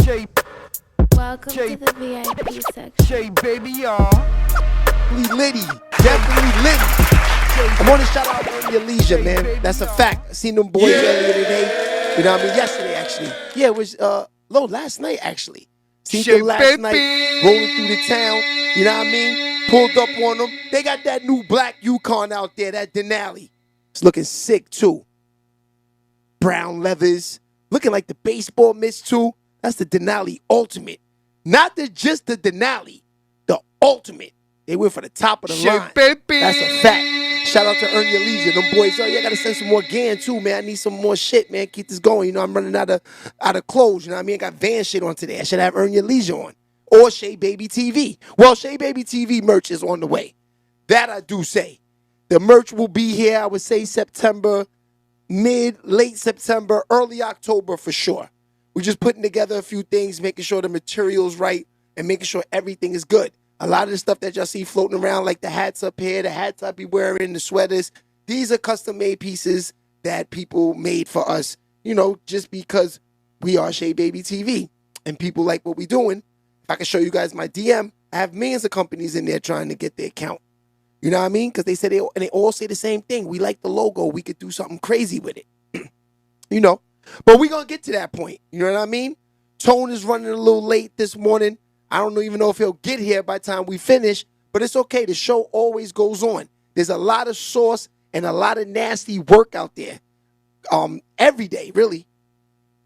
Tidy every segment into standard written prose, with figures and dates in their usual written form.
Welcome to the VIP section. Shay, baby, y'all. Litty, definitely litty. I want to shout out on your leisure, man. That's a fact. I seen them boys earlier today. You know what I mean? Yesterday, actually. Yeah, it was last night, actually. Seen them last night, rolling through the town. You know what I mean? Pulled up on them. They got that new black Yukon out there, that Denali. It's looking sick, too. Brown leathers. Looking like the baseball mitts, too. That's the Denali Ultimate. Not just the Denali, the Ultimate. They went for the top of the line. That's a fact. Shout out to Earn Your Leisure. Them boys, y'all gotta send some more GAN too, man. I need some more shit, man. Keep this going. You know, I'm running out of clothes. You know what I mean? I got Van shit on today. I should have Earn Your Leisure on. Or Shay Baby TV. Well, Shay Baby TV merch is on the way. That I do say. The merch will be here, I would say September, late September, early October for sure. We're just putting together a few things, making sure the material's right, and making sure everything is good. A lot of the stuff that y'all see floating around, like the hats up here, the hats I be wearing, the sweaters, these are custom-made pieces that people made for us, you know, just because we are Shay Baby TV, and people like what we're doing. If I can show you guys my DM, I have millions of companies in there trying to get their account. You know what I mean? Because they said they all say the same thing. We like the logo. We could do something crazy with it. You know? But we're going to get to that point. You know what I mean? Tone is running a little late this morning. I don't even know if he'll get here by the time we finish, but it's okay. The show always goes on. There's a lot of sauce and a lot of nasty work out there every day, really.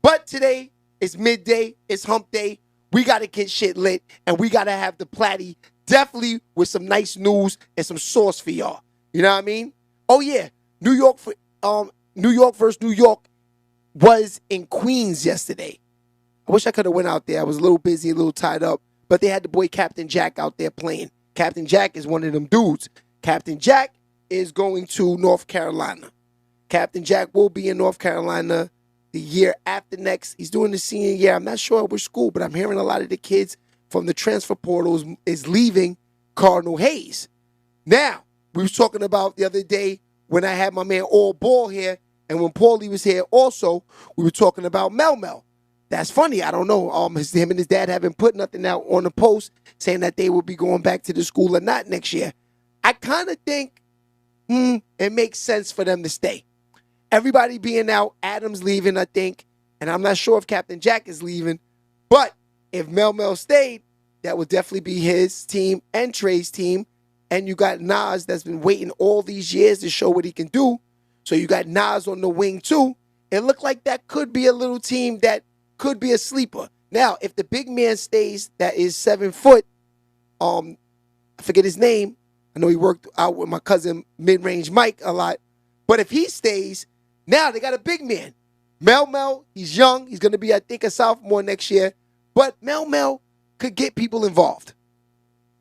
But today is midday. It's hump day. We got to get shit lit, and we got to have the platty definitely with some nice news and some sauce for y'all. You know what I mean? Oh, yeah. New York versus New York was in Queens yesterday. I wish I could have went out there. I was a little busy, a little tied up. But they had the boy Captain Jack out there playing. Captain Jack is one of them dudes. Captain Jack is going to North Carolina. Captain Jack will be in North Carolina the year after next. He's doing the senior year. I'm not sure which school, but I'm hearing a lot of the kids from the transfer portals is leaving Cardinal Hayes. Now, we was talking about the other day when I had my man All Ball here, and when Paulie was here also, we were talking about Mele Mel. That's funny. I don't know. Him and his dad haven't put nothing out on the post saying that they will be going back to the school or not next year. I kind of think it makes sense for them to stay. Everybody being out, Adam's leaving, I think, and I'm not sure if Captain Jack is leaving, but if Mele Mel stayed, that would definitely be his team and Trey's team, and you got Nas that's been waiting all these years to show what he can do, so you got Nas on the wing too. It looked like that could be a little team that could be a sleeper. Now, if the big man stays, that is 7 foot, I forget his name. I know he worked out with my cousin Mid-Range Mike a lot. But if he stays, now they got a big man. Mele Mel, he's young. He's going to be, I think, a sophomore next year. But Mele Mel could get people involved.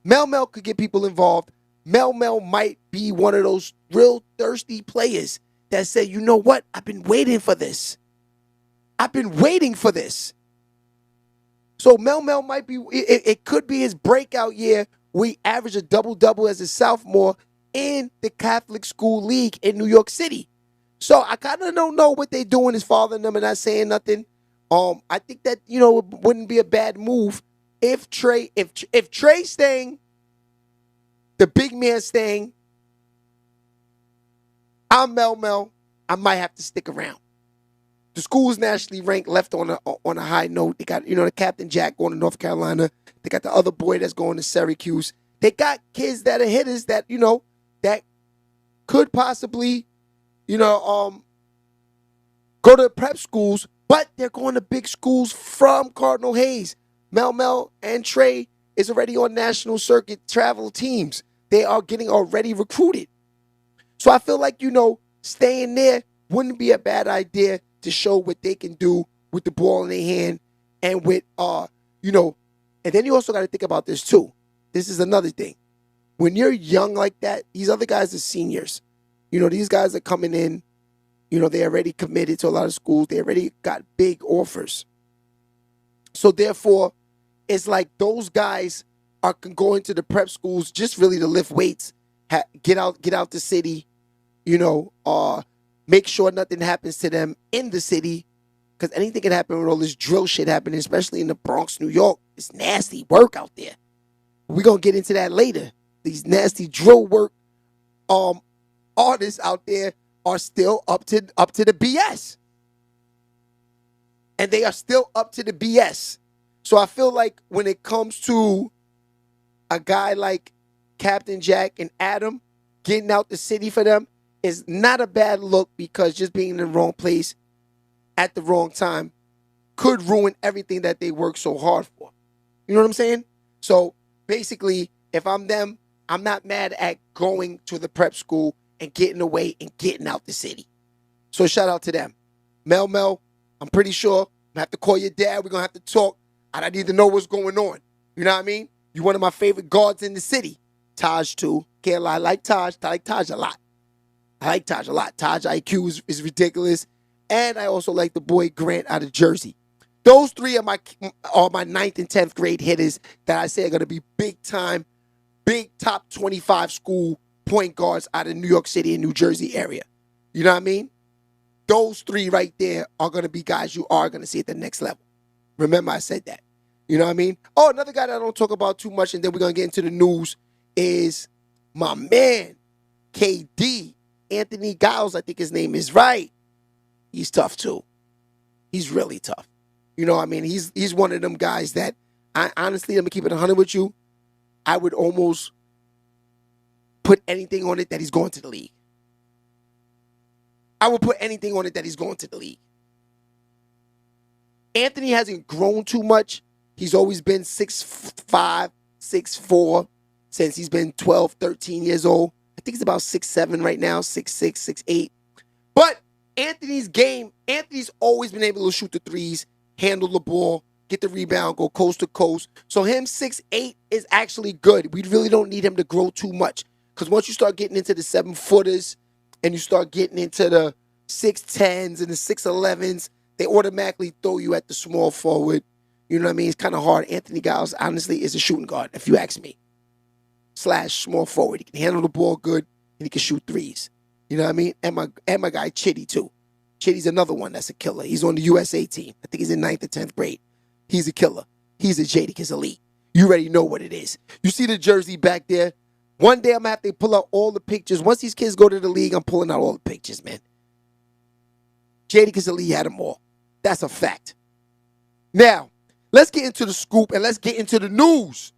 Mele Mel could get people involved. Mele Mel might be one of those real thirsty players that say, you know what? I've been waiting for this. I've been waiting for this. So Mele Mel might be, it could be his breakout year where he averaged a double-double as a sophomore in the Catholic School League in New York City. So I kind of don't know what they're doing as fathering them and not saying nothing. I think that, you know, it wouldn't be a bad move if Trey staying, the big man staying, I'm Mele Mel, I might have to stick around. The school's nationally ranked, left on a high note. They got, you know, the Captain Jack going to North Carolina. They got the other boy that's going to Syracuse. They got kids that are hitters that, you know, that could possibly, you know, go to prep schools, but they're going to big schools from Cardinal Hayes. Mele Mel and Trey is already on national circuit travel teams. They are getting already recruited. So I feel like, you know, staying there wouldn't be a bad idea to show what they can do with the ball in their hand and with, you know, and then you also got to think about this too. This is another thing. When you're young like that, these other guys are seniors. You know, these guys are coming in, you know, they're already committed to a lot of schools. They already got big offers. So therefore, it's like those guys are going to the prep schools just really to lift weights, get out the city, you know, make sure nothing happens to them in the city, Because anything can happen with all this drill shit happening, especially in the Bronx, New York. It's nasty work out there. We're going to get into that later. These nasty drill work artists out there are still up to the BS. And they are still up to the BS. So I feel like when it comes to a guy like Captain Jack and Adam, getting out the city for them is not a bad look, because just being in the wrong place at the wrong time could ruin everything that they work so hard for. You know what I'm saying? So basically, if I'm them, I'm not mad at going to the prep school and getting away and getting out the city. So shout out to them. Mele Mel, I'm pretty sure I'm going to have to call your dad. We're going to have to talk. I need to know what's going on. You know what I mean? You're one of my favorite guards in the city. Taj, too. Can't lie. I like Taj. I like Taj a lot. Taj IQ is ridiculous. And I also like the boy Grant out of Jersey. Those three are my 9th and 10th grade hitters that I say are going to be big time, big top 25 school point guards out of New York City and New Jersey area. You know what I mean? Those three right there are going to be guys you are going to see at the next level. Remember, I said that. You know what I mean? Oh, another guy that I don't talk about too much, and then we're going to get into the news, is my man, KD. Anthony Giles, I think his name is right. He's tough, too. He's really tough. You know what I mean? He's one of them guys that, I honestly, let me keep it 100 with you, I would almost put anything on it that he's going to the league. I would put anything on it that he's going to the league. Anthony hasn't grown too much. He's always been 6'5", 6'4", since he's been 12, 13 years old. I think he's about 6'7" right now, 6'6", 6'8". But Anthony's game, Anthony's always been able to shoot the threes, handle the ball, get the rebound, go coast to coast. So him 6'8" is actually good. We really don't need him to grow too much. Because once you start getting into the 7-footers and you start getting into the 6'10s and the 6'11s, they automatically throw you at the small forward. You know what I mean? It's kind of hard. Anthony Giles, honestly, is a shooting guard, if you ask me. / small forward. He can handle the ball good, and he can shoot threes. You know what I mean? And my guy Chitty, too. Chitty's another one that's a killer. He's on the USA team. I think he's in 9th or 10th grade. He's a killer. He's a Jadakiss elite. You already know what it is. You see the jersey back there? One day I'm going to have to pull out all the pictures. Once these kids go to the league, I'm pulling out all the pictures, man. Jadakiss elite had them all. That's a fact. Now, let's get into the scoop and let's get into the news.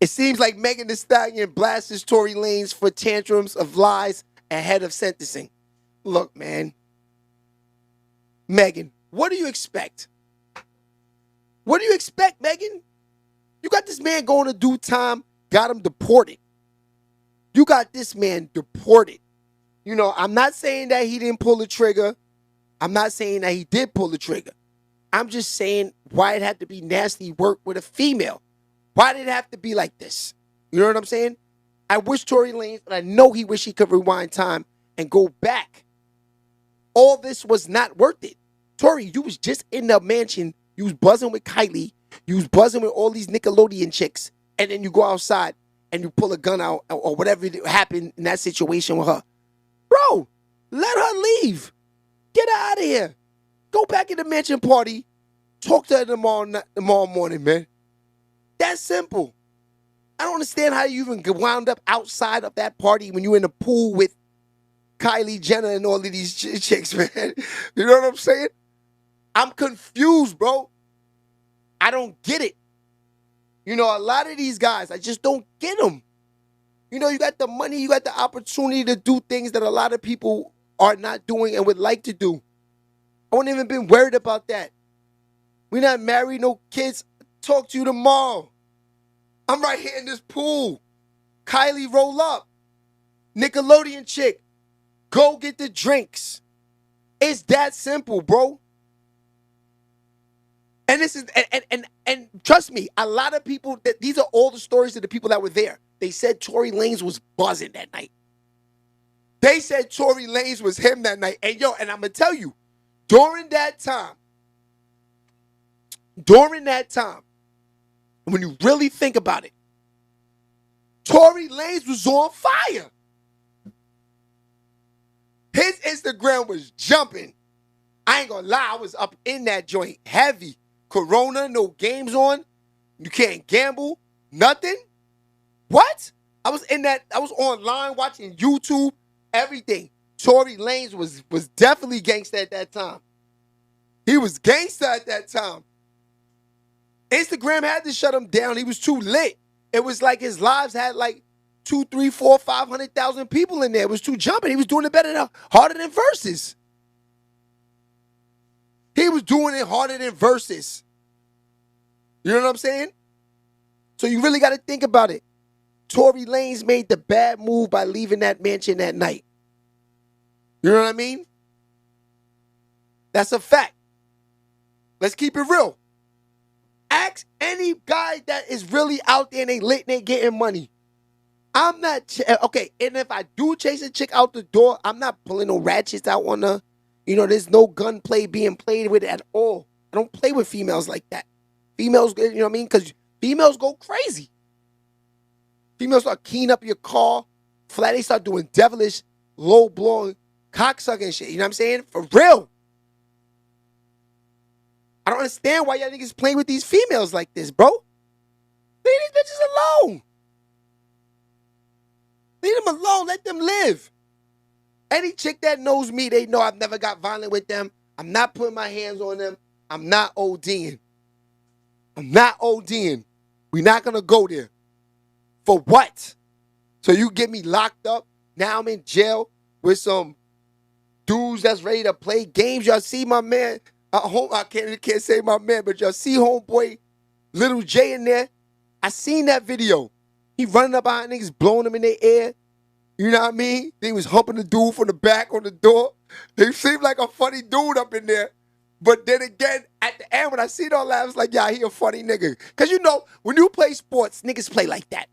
It seems like Megan Thee Stallion blasts Tory Lanez for tantrums of lies ahead of sentencing. Look, man. Megan, what do you expect? What do you expect, Megan? You got this man going to do time, got him deported. You got this man deported. You know, I'm not saying that he didn't pull the trigger. I'm not saying that he did pull the trigger. I'm just saying why it had to be nasty work with a female. Why did it have to be like this? You know what I'm saying? I wish Tory Lanez, and I know he wish he could rewind time and go back. All this was not worth it. Tory, you was just in the mansion. You was buzzing with Kylie. You was buzzing with all these Nickelodeon chicks. And then you go outside and you pull a gun out or whatever happened in that situation with her. Bro, let her leave. Get her out of here. Go back in the mansion party. Talk to her tomorrow morning, man. That's simple. I don't understand how you even wound up outside of that party when you in the pool with Kylie Jenner and all of these chicks, man. You know what I'm saying? I'm confused, bro. I don't get it. You know, a lot of these guys, I just don't get them. You know, you got the money, you got the opportunity to do things that a lot of people are not doing and would like to do. I wouldn't even been worried about that. We're not married, no kids. Talk to you tomorrow. I'm right here in this pool. Kylie, roll up. Nickelodeon chick, go get the drinks. It's that simple, bro. And this is and trust me, a lot of people, these are all the stories of the people that were there. They said Tory Lanez was buzzing that night. They said Tory Lanez was him that night. And yo, and I'm gonna tell you, during that time, when you really think about it, Tory Lanez was on fire. His Instagram was jumping. I ain't gonna lie, I was up in that joint heavy. Corona, no games on. You can't gamble, nothing. What? I was online watching YouTube, everything. Tory Lanez was definitely gangsta at that time. He was gangsta at that time. Instagram had to shut him down. He was too lit. It was like his lives had like 2, 3, 4, 500,000 people in there. It was too jumping. He was doing it harder than Versus. He was doing it harder than Versus. You know what I'm saying? So you really got to think about it. Tory Lanez made the bad move by leaving that mansion that night. You know what I mean? That's a fact. Let's keep it real. Ask any guy that is really out there and they lit and they getting money. I'm not, okay, and if I do chase a chick out the door, I'm not pulling no ratchets out on her. You know, there's no gunplay being played with at all. I don't play with females like that. Females, you know what I mean? Because females go crazy. Females start keying up your car. They start doing devilish, low-blowing, cocksucking shit. You know what I'm saying? For real. I don't understand why y'all niggas playing with these females like this, bro. Leave these bitches alone. Leave them alone. Let them live. Any chick that knows me, they know I've never got violent with them. I'm not putting my hands on them. I'm not ODing. I'm not ODing. We're not going to go there. For what? So you get me locked up. Now I'm in jail with some dudes that's ready to play games. Y'all see my man. I can't say my man, but y'all see homeboy Little J in there. I seen that video. He running up behind niggas, blowing them in their air. You know what I mean? He was humping the dude from the back on the door. He seemed like a funny dude up in there. But then again, at the end, when I see it all that, I was like, yeah, he a funny nigga. Because you know, when you play sports, niggas play like that.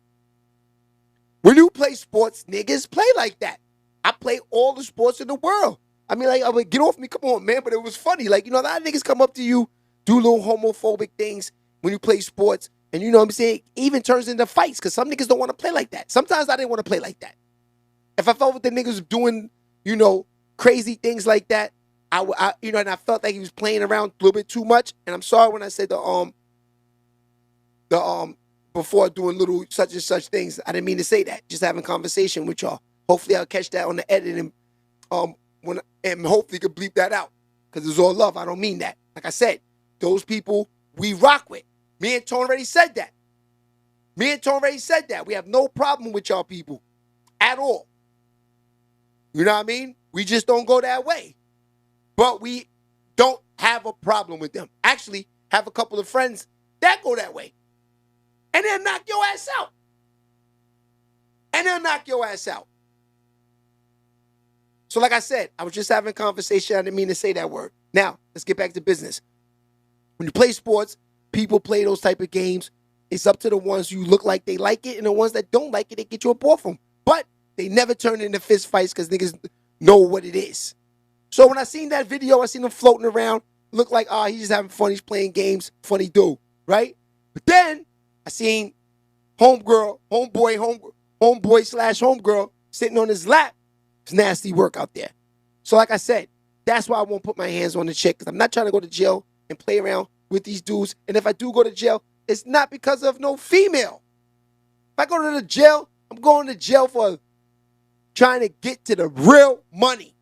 When you play sports, niggas play like that. I play all the sports in the world. I mean, like, I would get off me, come on, man. But it was funny. Like, you know, a lot of niggas come up to you, do little homophobic things when you play sports. And you know what I'm saying? It even turns into fights because some niggas don't want to play like that. Sometimes I didn't want to play like that. If I felt with the niggas doing, you know, crazy things like that, you know, and I felt like he was playing around a little bit too much. And I'm sorry when I said before doing little such and such things. I didn't mean to say that. Just having conversation with y'all. Hopefully I'll catch that on the edit and hopefully could bleep that out. Because it's all love. I don't mean that. Like I said, those people we rock with. Me and Tone already said that. We have no problem with y'all people. At all. You know what I mean? We just don't go that way. But we don't have a problem with them. Actually, have a couple of friends that go that way. And they'll knock your ass out. So like I said, I was just having a conversation. I didn't mean to say that word. Now, let's get back to business. When you play sports, people play those type of games. It's up to the ones who look like they like it, and the ones that don't like it, they get you up off them. But they never turn into fist fights because niggas know what it is. So when I seen that video, I seen him floating around. Looked like, he's just having fun. He's playing games. Funny dude, right? But then I seen homeboy slash homegirl sitting on his lap. It's nasty work out there. So like I said, that's why I won't put my hands on the chick, because I'm not trying to go to jail and play around with these dudes. And if I do go to jail, it's not because of no female. If I go to the jail, I'm going to jail for trying to get to the real money.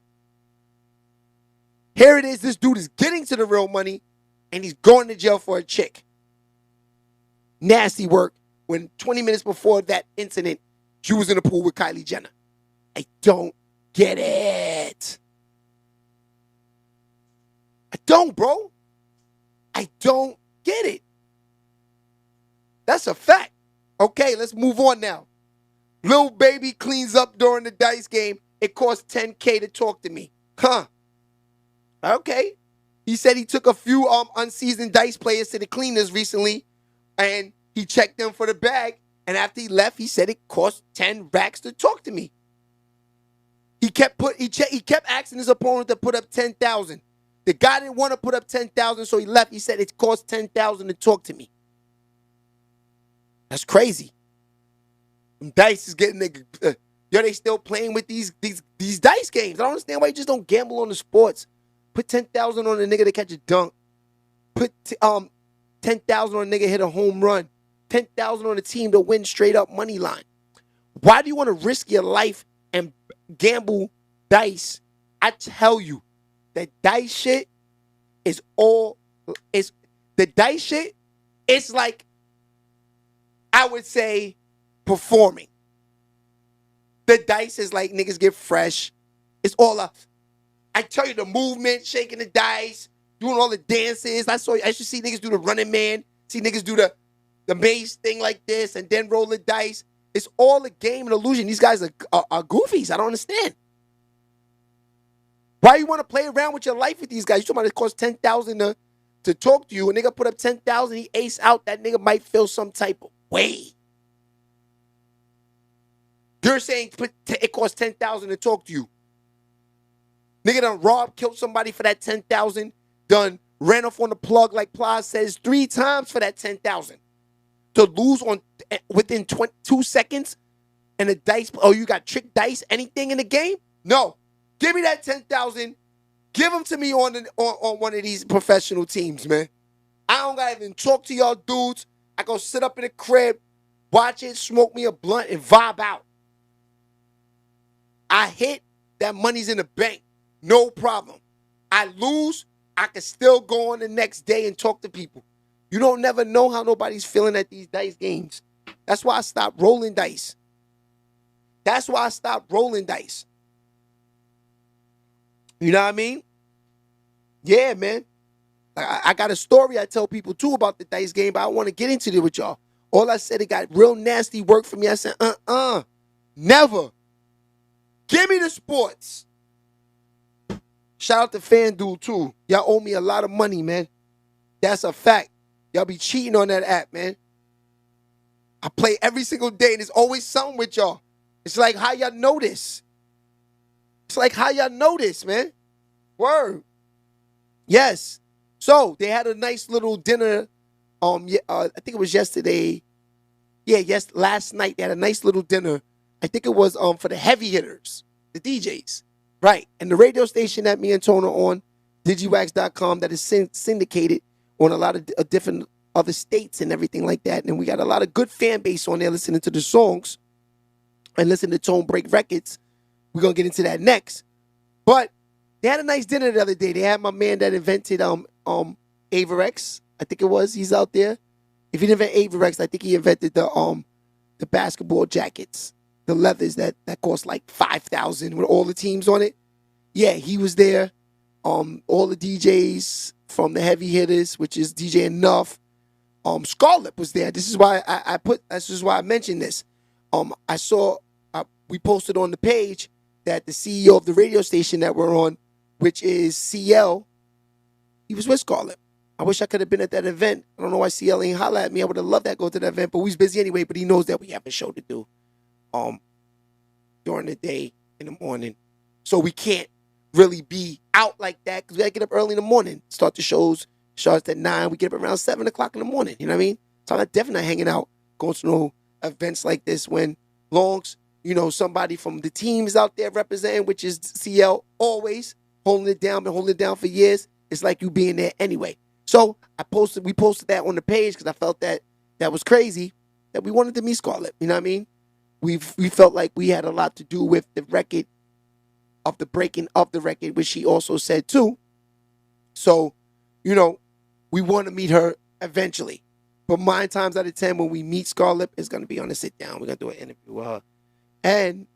Here it is, this dude is getting to the real money, and he's going to jail for a chick. Nasty work when 20 minutes before that incident, she was in the pool with Kylie Jenner. I don't get it. I don't, bro. I don't get it. That's a fact. Okay, let's move on now. Lil Baby cleans up during the dice game. It cost $10K to talk to me. Huh. Okay. He said he took a few unseasoned dice players to the cleaners recently, and he checked them for the bag. And after he left, he said it cost 10 racks to talk to me. He kept asking his opponent to put up 10,000. The guy didn't want to put up 10,000, so he left. He said it cost 10,000 to talk to me. That's crazy. Dice is getting nigga. Yo, they still playing with these dice games. I don't understand why you just don't gamble on the sports. Put 10,000 on a nigga to catch a dunk. Put 10,000 on a nigga hit a home run. 10,000 on a team to win straight up money line. Why do you want to risk your life and gamble dice? I tell you, that dice shit is the dice shit. It's like, I would say, performing. The dice is like niggas get fresh. It's all I tell you, the movement, shaking the dice, doing all the dances. I should see niggas do the running man. See niggas do the maze thing like this and then roll the dice. It's all a game and illusion. These guys are goofies. I don't understand. Why you want to play around with your life with these guys? You talking about it costs 10,000 to talk to you. A nigga put up 10,000, he ace out. That nigga might feel some type of way. You're saying it costs 10,000 to talk to you. Nigga done robbed, killed somebody for that 10,000. Done ran off on the plug like Plies says 3 times for that 10,000. To lose within 2 seconds and the dice. Oh, you got trick dice? Anything in the game? No. Give me that 10,000. Give them to me on one of these professional teams, man. I don't gotta even talk to y'all dudes. I go sit up in the crib, watch it, smoke me a blunt, and vibe out. I hit, that money's in the bank. No problem. I lose, I can still go on the next day and talk to people. You don't never know how nobody's feeling at these dice games. That's why I stopped rolling dice. That's why I stopped rolling dice. You know what I mean? Yeah, man. I got a story I tell people too about the dice game, but I want to get into it with y'all. All I said, it got real nasty work for me. I said, never. Give me the sports. Shout out to FanDuel too. Y'all owe me a lot of money, man. That's a fact. Y'all be cheating on that app, man. I play every single day, and there's always something with y'all. It's like how y'all know this. It's like how y'all know this, man. Word. Yes. So they had a nice little dinner. I think it was yesterday. Yeah, last night they had a nice little dinner. I think it was for the heavy hitters, the DJs. Right. And the radio station that me and Tona on, digiwax.com, that is syndicated on a lot of different other states and everything like that. And we got a lot of good fan base on there listening to the songs and listening to Tone Break Records. We're going to get into that next. But they had a nice dinner the other day. They had my man that invented Averex. I think it was. He's out there. If he didn't invent Averex, I think he invented the basketball jackets, the leathers that cost like $5,000 with all the teams on it. Yeah, he was there. All the DJs from the heavy hitters, which is DJ Enough. Scarlett was there. This is why this is why I mentioned this. I saw we posted on the page that the CEO of the radio station that we're on, which is CL, he was with Scarlett. I wish I could have been at that event. I don't know why CL ain't holla at me. I would have loved that go to that event, but he's busy anyway. But he knows that we have a show to do during the day in the morning, so we can't really be out like that because we gotta get up early in the morning. Start the shows. Starts at 9. We get up around 7 o'clock in the morning. You know what I mean? So I'm definitely not hanging out, going to no events like this when longs, somebody from the team is out there representing, which is CL, always holding it down, been holding it down for years. It's like you being there anyway. So we posted that on the page because I felt that was crazy, that we wanted to meet Scarlett. You know what I mean? We felt like we had a lot to do with the record, of the breaking of the record, which she also said too. So, we want to meet her eventually. But 9 times out of 10, when we meet Scarlett, it's going to be on a sit down. We're going to do an interview with her. And,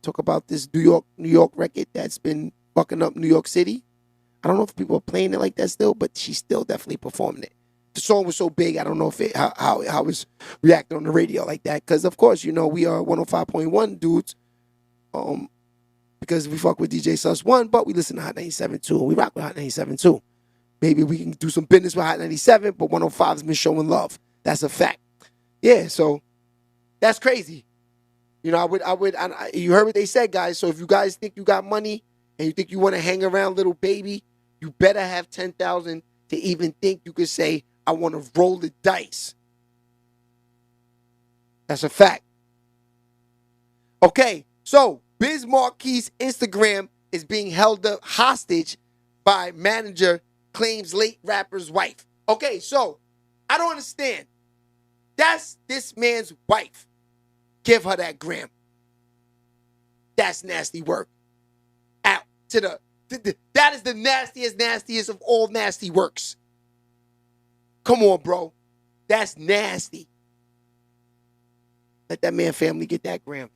talk about this New York record that's been fucking up New York City. I don't know if people are playing it like that still, but she's still definitely performing it. The song was so big, I don't know if how it's reacting on the radio like that. Because, of course, we are 105.1 dudes. Because we fuck with DJ Sus 1, but we listen to Hot 97 too. And we rock with Hot 97 too. Maybe we can do some business with Hot 97, but 105 has been showing love. That's a fact. Yeah, so that's crazy. You heard what they said, guys. So if you guys think you got money and you think you want to hang around little baby, you better have 10,000 to even think you could say, I want to roll the dice. That's a fact. Okay, so Biz Markie's Instagram is being held up hostage by manager claims late rapper's wife. Okay, so I don't understand. That's this man's wife. Give her that gram. That's nasty work. Out to that is the nastiest of all nasty works. Come on, bro. That's nasty. Let that man family get that gram.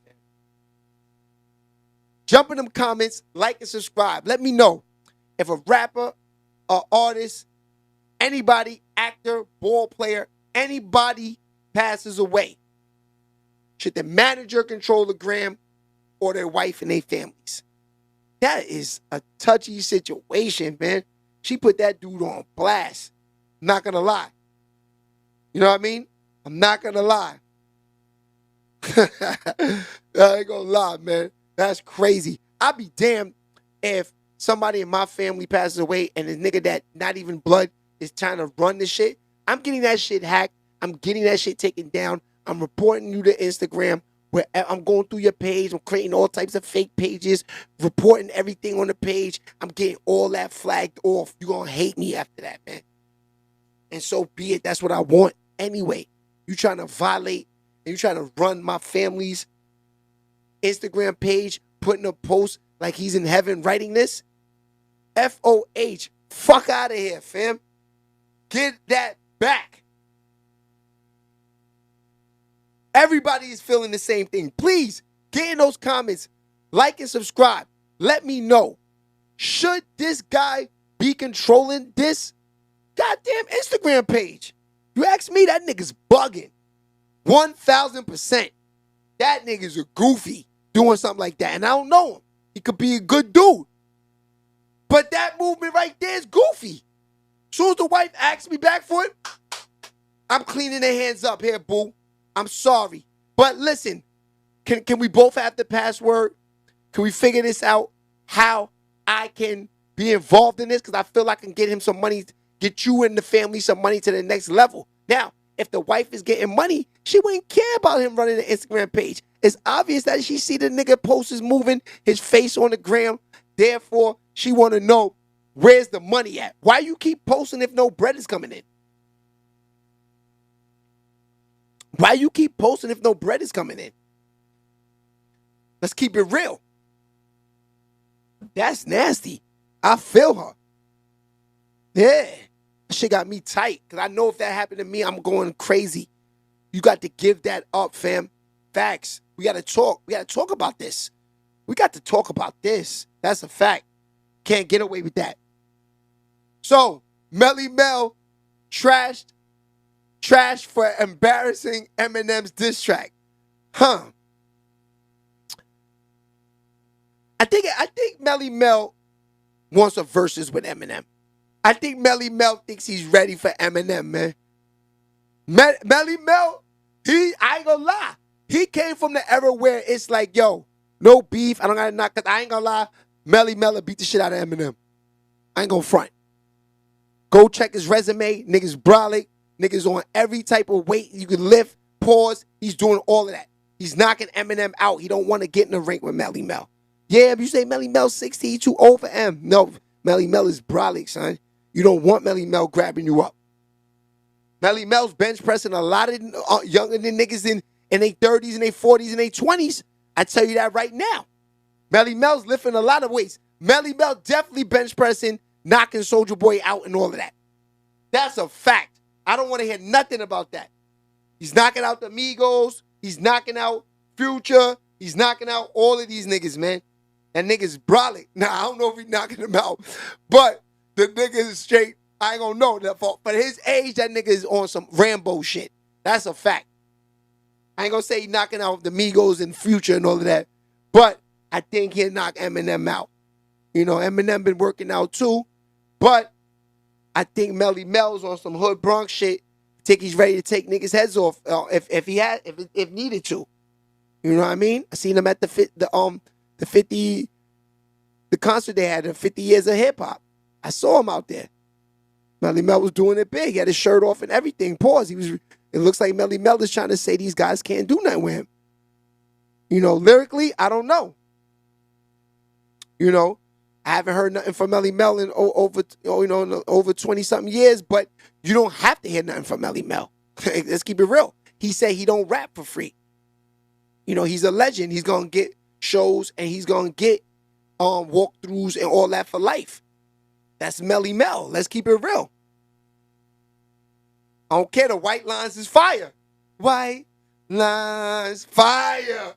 Jump in them comments, like and subscribe. Let me know if a rapper, an artist, anybody, actor, ball player, anybody passes away. Should the manager control the gram or their wife and their families? That is a touchy situation, man. She put that dude on blast. I'm not going to lie. You know what I mean? I'm not going to lie. I ain't going to lie, man. That's crazy. I'd be damned if somebody in my family passes away and the nigga that not even blood is trying to run this shit. I'm getting that shit hacked. I'm getting that shit taken down. I'm reporting you to Instagram. Where I'm going through your page. I'm creating all types of fake pages, reporting everything on the page. I'm getting all that flagged off. You're going to hate me after that, man. And so be it. That's what I want anyway. You trying to violate and you trying to run my family's Instagram page, putting a post like he's in heaven writing this? FOH. Fuck out of here, fam. Get that back. Everybody is feeling the same thing. Please, get in those comments. Like and subscribe. Let me know. Should this guy be controlling this goddamn Instagram page? You ask me, that nigga's bugging. 1,000%. That nigga's a goofy doing something like that. And I don't know him. He could be a good dude. But that movement right there is goofy. As soon as the wife asks me back for it, I'm cleaning their hands up here, boo. I'm sorry. But listen, can we both have the password? Can we figure this out? How I can be involved in this? Because I feel like I can get him some money, get you and the family some money to the next level. Now, if the wife is getting money, she wouldn't care about him running the Instagram page. It's obvious that she see the nigga post is moving, his face on the gram. Therefore, she want to know, where's the money at? Why you keep posting if no bread is coming in? Why you keep posting if no bread is coming in? Let's keep it real. That's nasty. I feel her. Yeah. That shit got me tight. Because I know if that happened to me, I'm going crazy. You got to give that up, fam. Facts. We got to talk. We got to talk about this. We got to talk about this. That's a fact. Can't get away with that. So, Mele Mel trashed for embarrassing Eminem's diss track. I think Mele Mel wants a versus with Eminem. I think Mele Mel thinks he's ready for Eminem, man. Mele Mel, I ain't gonna lie. He came from the era where it's like, yo, no beef. I don't gotta knock, because I ain't gonna lie. Mele Mel beat the shit out of Eminem. I ain't gonna front. Go check his resume. Niggas brolic. Niggas on every type of weight you can lift, pause. He's doing all of that. He's knocking Eminem out. He don't want to get in the ring with Mele Mel. Yeah, if you say Mele Mel 60, he too old for M. No, Mele Mel is brolic, son. You don't want Mele Mel grabbing you up. Mele Mel's bench pressing a lot of younger than niggas in their 30s and their 40s and their 20s. I tell you that right now. Mele Mel's lifting a lot of weights. Mele Mel definitely bench pressing, knocking Soulja Boy out and all of that. That's a fact. I don't want to hear nothing about that. He's knocking out the Migos. He's knocking out Future. He's knocking out all of these niggas, man. That nigga's brolic. Now, I don't know if he's knocking them out, but the nigga is straight. I ain't gonna know that fault. But his age, that nigga is on some Rambo shit. That's a fact. I ain't gonna say he's knocking out the Migos and Future and all of that, but I think he'll knock Eminem out. You know, Eminem been working out too, but I think Mele Mel's on some hood Bronx shit. Think he's ready to take niggas' heads off if needed to. You know what I mean? I seen him at the concert they had in 50 years of hip hop. I saw him out there. Mele Mel was doing it big. He had his shirt off and everything. Pause. It looks like Mele Mel is trying to say these guys can't do nothing with him. Lyrically, I don't know. I haven't heard nothing from Mele Mel in over 20-something years, but you don't have to hear nothing from Mele Mel. Let's keep it real. He said he don't rap for free. He's a legend. He's going to get shows and he's going to get walkthroughs and all that for life. That's Mele Mel. Let's keep it real. I don't care. The white lines is fire. White lines, fire.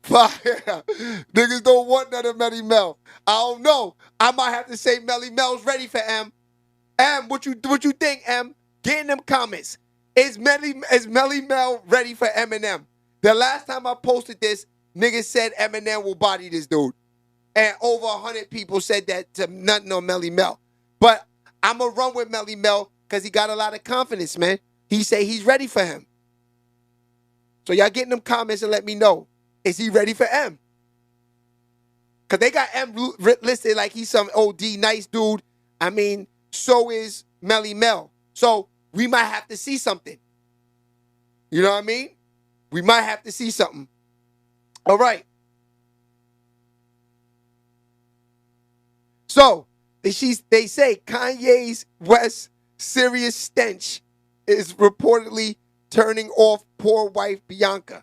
Fire. Niggas don't want none of Mele Mel. I don't know. I might have to say Mele Mel's ready for M. M, what you think, M? Get in them comments. Is Mele Mel ready for Eminem? The last time I posted this, niggas said Eminem will body this dude. And over 100 people said that to nothing on Mele Mel. But I'm going to run with Mele Mel because he got a lot of confidence, man. He say he's ready for him. So y'all get in them comments and let me know. Is he ready for M? Because they got M listed like he's some OD nice dude. I mean, so is Mele Mel. So we might have to see something. You know what I mean? We might have to see something. All right. So they say Kanye's West serious stench is reportedly turning off poor wife Bianca.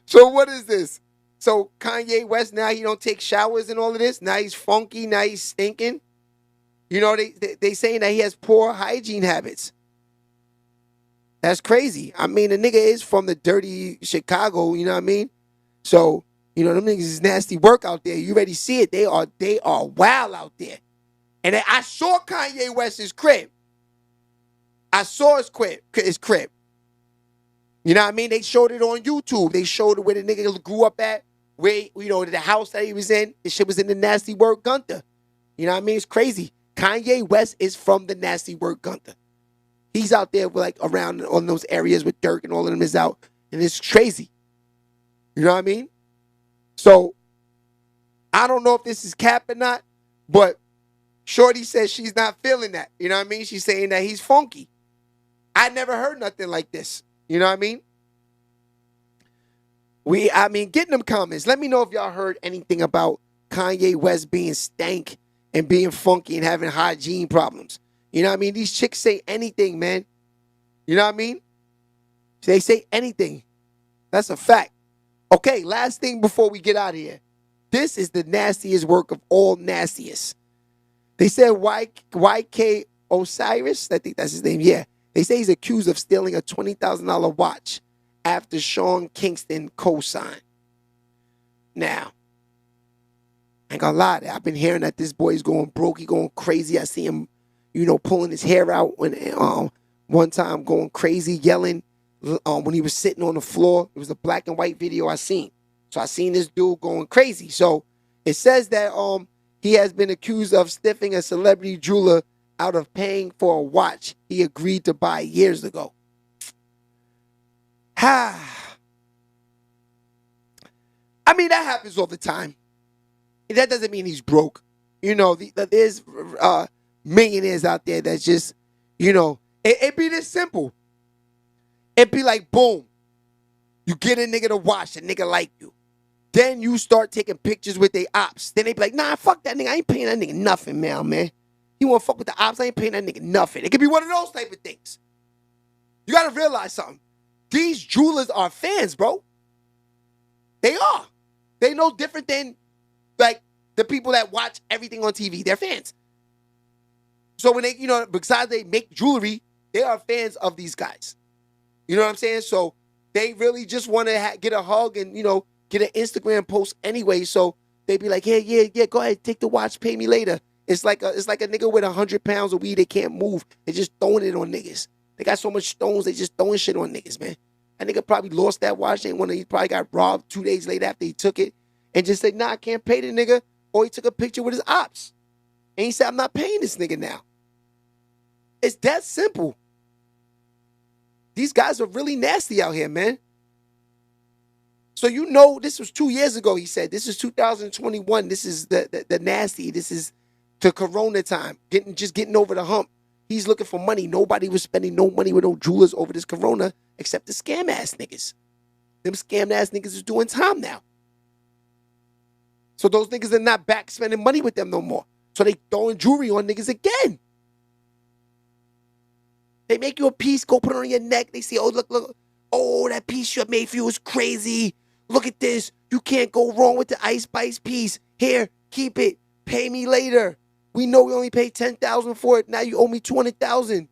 So what is this? So Kanye West, now he don't take showers and all of this. Now he's funky. Now he's stinking. They saying that he has poor hygiene habits. That's crazy. I mean, the nigga is from the dirty Chicago, you know what I mean? So, them niggas is nasty work out there. You already see it. They are wild out there. And I saw Kanye West's crib. I saw his crib. You know what I mean? They showed it on YouTube. They showed it where the nigga grew up at, where, the house that he was in. The shit was in the Nasty Word Gunther. You know what I mean? It's crazy. Kanye West is from the Nasty Word Gunther. He's out there like around on those areas with Dirk and all of them is out. And it's crazy. You know what I mean? So, I don't know if this is cap or not, but Shorty says she's not feeling that. You know what I mean? She's saying that he's funky. I never heard nothing like this. You know what I mean? Get in them comments. Let me know if y'all heard anything about Kanye West being stank and being funky and having hygiene problems. You know what I mean? These chicks say anything, man. You know what I mean? They say anything. That's a fact. Okay, last thing before we get out of here. This is the nastiest work of all nastiest. They said YK Osiris, I think that's his name, yeah. They say he's accused of stealing a $20,000 watch after Sean Kingston co-signed. Now, I ain't gonna lie, I've been hearing that this boy's going broke, he going crazy. I see him, pulling his hair out when one time going crazy, yelling when he was sitting on the floor. It was a black and white video I seen. So I seen this dude going crazy. So it says that he has been accused of stiffing a celebrity jeweler out of paying for a watch he agreed to buy years ago. I mean, that happens all the time. That doesn't mean he's broke. There's millionaires out there that's just, it be this simple. It be like, boom, you get a nigga to watch, a nigga like you. Then you start taking pictures with their ops. Then they be like, nah, fuck that nigga. I ain't paying that nigga nothing, man. You want to fuck with the ops? I ain't paying that nigga nothing. It could be one of those type of things. You got to realize something. These jewelers are fans, bro. They are. They no different than, like, the people that watch everything on TV. They're fans. So when they, besides they make jewelry, they are fans of these guys. You know what I'm saying? So they really just want to get a hug and, get an Instagram post anyway. So they be like, yeah, go ahead, take the watch, pay me later. It's like a nigga with 100 pounds of weed, they can't move. They're just throwing it on niggas. They got so much stones, they just throwing shit on niggas, man. That nigga probably lost that watch. He probably got robbed 2 days later after he took it and just said, nah, I can't pay the nigga. Or he took a picture with his ops. And he said, I'm not paying this nigga now. It's that simple. These guys are really nasty out here, man. So this was 2 years ago, he said. This is 2021. This is the nasty. This is the corona time. Getting over the hump. He's looking for money. Nobody was spending no money with no jewelers over this corona except the scam ass niggas. Them scam ass niggas is doing time now. So those niggas are not back spending money with them no more. So they throwing jewelry on niggas again. They make you a piece, go put it on your neck. They say, oh, look. Oh, that piece you made for you is crazy. Look at this. You can't go wrong with the Ice Spice piece. Here, keep it. Pay me later. We know we only paid $10,000 for it. Now you owe me $200,000.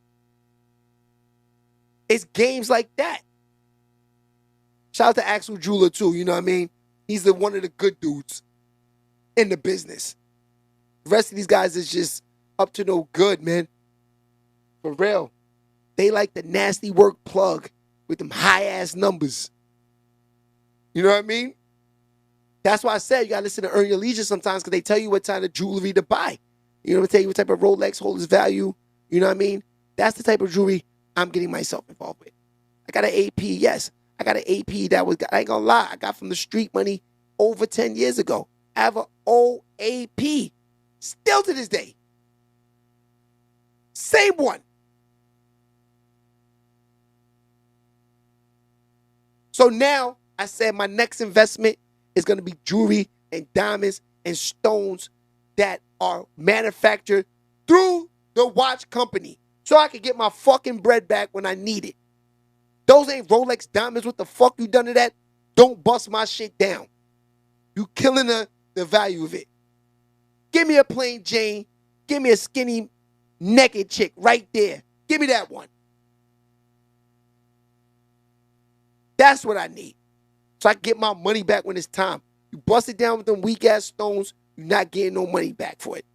It's games like that. Shout out to Axel Jeweler too, you know what I mean? He's one of the good dudes in the business. The rest of these guys is just up to no good, man. For real. They like the nasty work plug with them high-ass numbers. You know what I mean? That's why I said you got to listen to Earn Your Leisure sometimes because they tell you what kind of jewelry to buy. You know, they tell you what type of Rolex holds value. You know what I mean? That's the type of jewelry I'm getting myself involved with. I got an AP, yes. I got an AP that was, I ain't gonna lie, I got from the street money over 10 years ago. I have an old AP. Still to this day. Same one. So now I said my next investment is going to be jewelry and diamonds and stones that are manufactured through the watch company so I can get my fucking bread back when I need it. Those ain't Rolex diamonds. What the fuck you done to that? Don't bust my shit down. You killing the value of it. Give me a plain Jane. Give me a skinny naked chick right there. Give me that one. That's what I need. So I can get my money back when it's time. You bust it down with them weak ass stones, you're not getting no money back for it.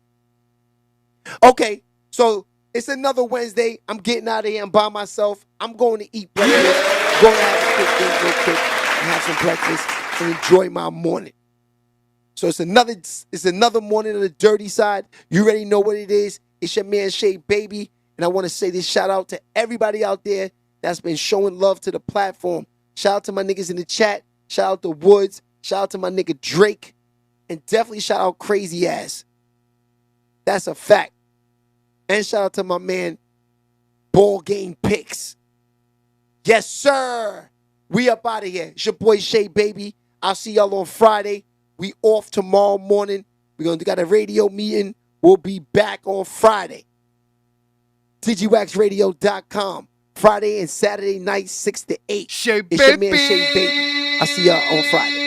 Okay, so it's another Wednesday. I'm getting out of here. I'm by myself. I'm going to eat breakfast. Going to have a quick thing real quick and have some breakfast and enjoy my morning. So it's another morning on the dirty side. You already know what it is. It's your man Shay Baby. And I want to say this shout out to everybody out there that's been showing love to the platform. Shout out to my niggas in the chat. Shout out to Woods. Shout out to my nigga Drake. And definitely shout out Crazy Ass. That's a fact. And shout out to my man Ball Game Picks. Yes, sir. We up out of here. It's your boy Shay Baby. I'll see y'all on Friday. We off tomorrow morning. We got a radio meeting. We'll be back on Friday. DigiWaxRadio.com. Friday and Saturday night, 6 to 8. Shay It's your man Shay Baby. I'll see y'all on Friday.